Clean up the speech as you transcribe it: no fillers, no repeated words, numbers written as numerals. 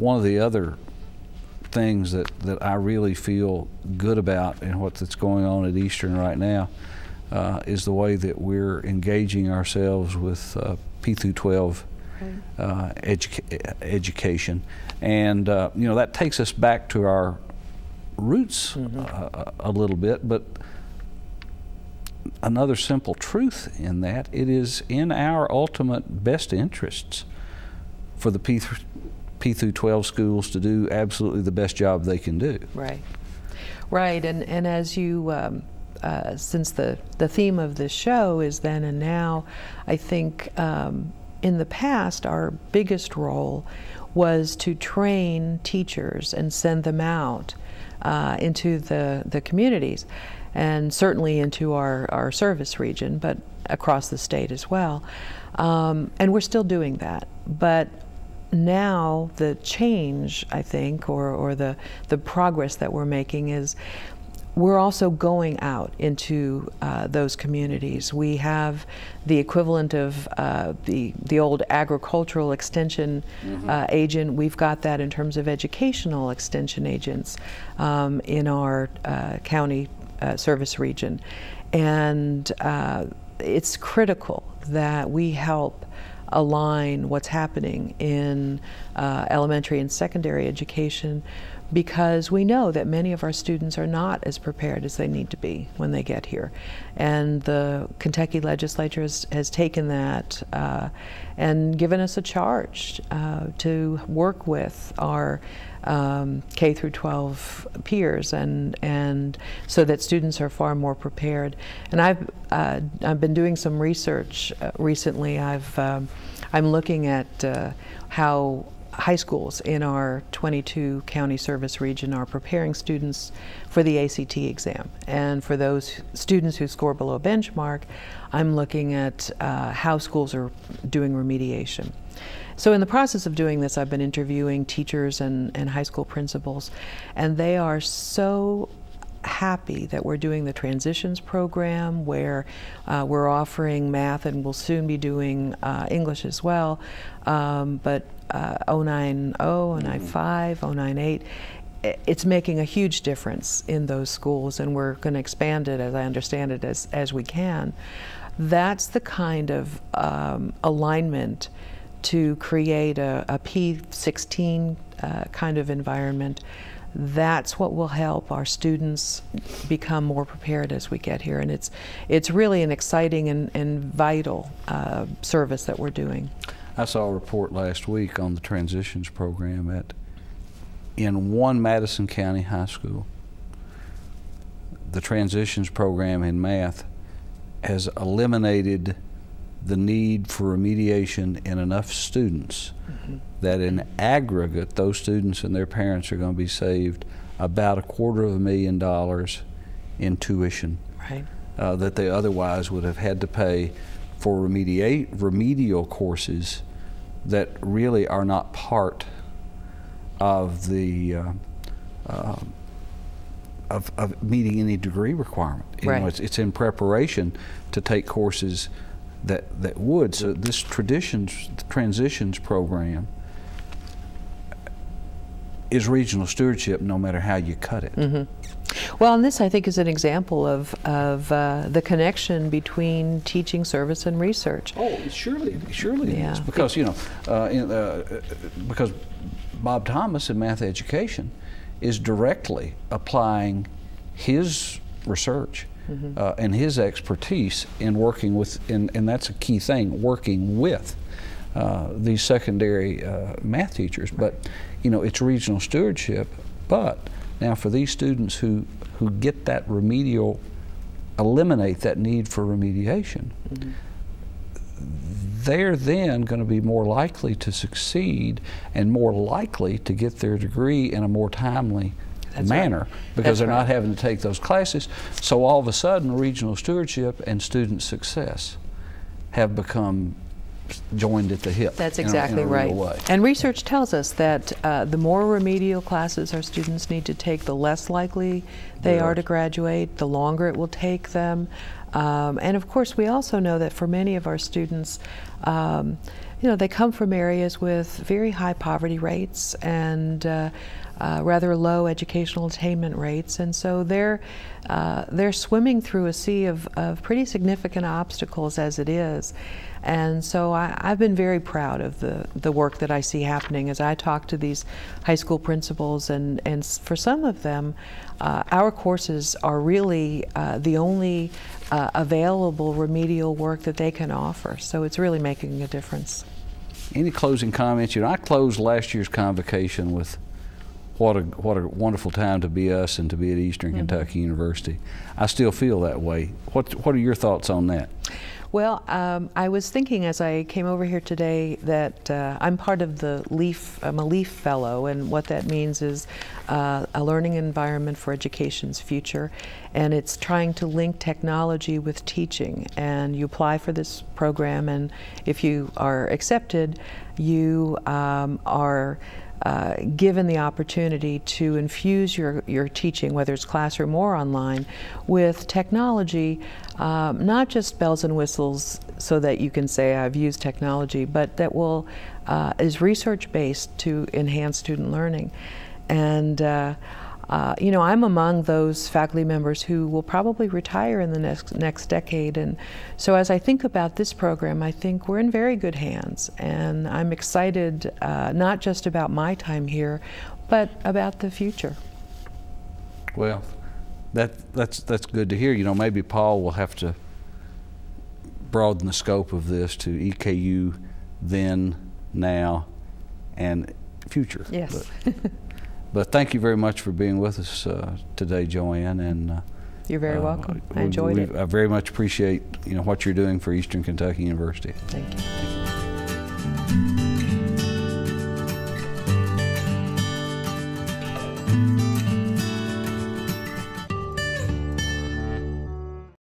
one of the other things that I really feel good about in what's going on at Eastern right now is the way that we're engaging ourselves with P through 12 education, and you know, that takes us back to our roots a little bit, but another simple truth in that, it is in our ultimate best interests for the P through 12 schools to do absolutely the best job they can do. Right, right, and as you, since the theme of this show is then and now, I think in the past our biggest role was to train teachers and send them out into the communities, and certainly into our service region, but across the state as well. And we're still doing that. But now the change, I think, or the progress that we're making is we're also going out into those communities. We have the equivalent of the old agricultural extension agent. We've got that in terms of educational extension agents in our county service region. And it's critical that we help align what's happening in elementary and secondary education, because we know that many of our students are not as prepared as they need to be when they get here. And the Kentucky legislature has taken that and given us a charge to work with our K through 12 peers, and so that students are far more prepared. And I've been doing some research recently. I'm looking at how high schools in our 22 county service region are preparing students for the ACT exam. And for those students who score below benchmark, I'm looking at how schools are doing remediation. So in the process of doing this, I've been interviewing teachers and high school principals, and they are so happy that we're doing the transitions program, where we're offering math, and we'll soon be doing English as well, but 090, 095, 098, it's making a huge difference in those schools, and we're going to expand it, as I understand it, as we can. That's the kind of alignment to create a P16 kind of environment. That's what will help our students become more prepared as we get here, and it's really an exciting and vital service that we're doing. I saw a report last week on the transitions program in one Madison County high school. The transitions program in math has eliminated the need for remediation in enough students that in aggregate those students and their parents are going to be saved about $250,000 in tuition that they otherwise would have had to pay for remedial courses that really are not part of the of meeting any degree requirement. You know, it's in preparation to take courses that would. So this transitions program is regional stewardship no matter how you cut it. Well, and this, I think, is an example of the connection between teaching, service, and research. Oh, surely it is. Because, you know, because Bob Thomas in math education is directly applying his research and his expertise in working with, and that's a key thing, working with these secondary math teachers. But, you know, it's regional stewardship. But now for these students who get that remedial, eliminate that need for remediation, they're then going to be more likely to succeed and more likely to get their degree in a more timely manner, because they're not having to take those classes. So all of a sudden, regional stewardship and student success have become joined at the hip. That's exactly right. And research tells us that the more remedial classes our students need to take, the less likely they are to graduate, the longer it will take them. And of course, we also know that for many of our students, you know, they come from areas with very high poverty rates and rather low educational attainment rates, and so they're swimming through a sea of pretty significant obstacles as it is. And so I've been very proud of the work that I see happening as I talk to these high school principals, and for some of them, our courses are really the only available remedial work that they can offer. So it's really making a difference. Any closing comments? You know, I closed last year's convocation with what a wonderful time to be us and to be at Eastern Kentucky University. I still feel that way. What are your thoughts on that? Well, I was thinking as I came over here today that I'm part of the LEAF, I'm a LEAF Fellow, and what that means is a learning environment for education's future, and it's trying to link technology with teaching. And you apply for this program, and if you are accepted, you are given the opportunity to infuse your teaching, whether it's classroom or online, with technology, not just bells and whistles so that you can say I've used technology, but that is research-based to enhance student learning. And you know, I'm among those faculty members who will probably retire in the next decade, and so as I think about this program, I think we're in very good hands, and I'm excited not just about my time here, but about the future. Well, that's good to hear. You know, maybe Paul will have to broaden the scope of this to EKU then, now, and future. Yes. But thank you very much for being with us today, Jo Ann, and you're very welcome. I enjoyed it. I very much appreciate, you know, what you're doing for Eastern Kentucky University. Thank you. Thank you.